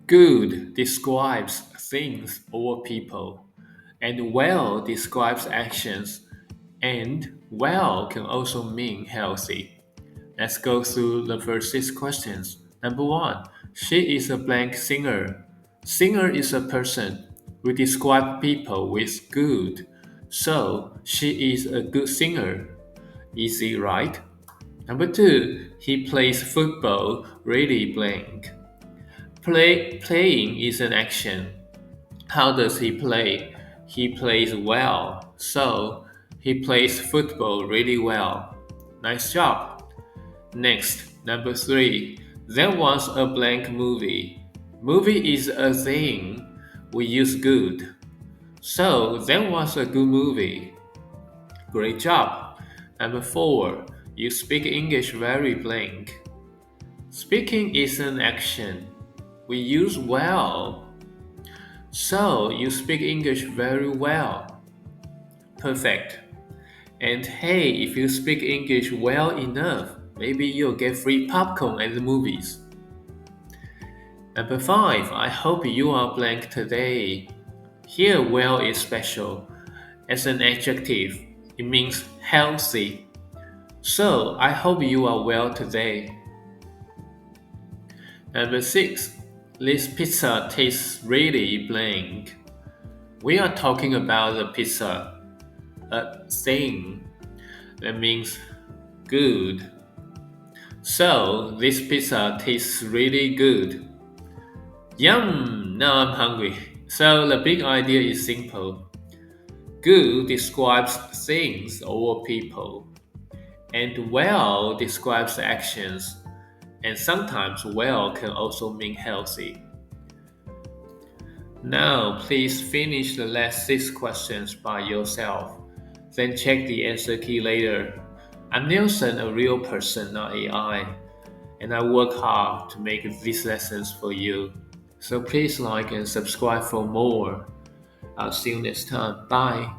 Good describes things or people, and well describes actions, and well can also mean healthy. Let's go through the first six questions. Number one, she is a blank singer. Singer is a person. We describe people with good. So, she is a good singer. Easy, right? Number two, he plays football really blank. Playing is an action. How does he play? He plays well. So, he plays football really well. Nice job. Next, number three. There was a blank movie. Movie is a thing. We use good. So, there was a good movie. Great job. Number four. You speak English very blank. Speaking is an action. We use well. So, you speak English very well. Perfect. And hey, if you speak English well enough, maybe you'll get free popcorn at the movies. Number five, I hope you are blank today. Here, well is special. As an adjective, it means healthy. So, I hope you are well today. Number six, this pizza tastes really blank. We are talking about the pizza, a thing. That means good. So, this pizza tastes really good. Yum! Now I'm hungry. So, the big idea is simple. Good describes things or people, and well describes actions, and sometimes well can also mean healthy. Now, please finish the last six questions by yourself, then check the answer key later. I'm Nelson, a real person, not AI, and I work hard to make these lessons for you. So please like and subscribe for more. I'll see you next time. Bye.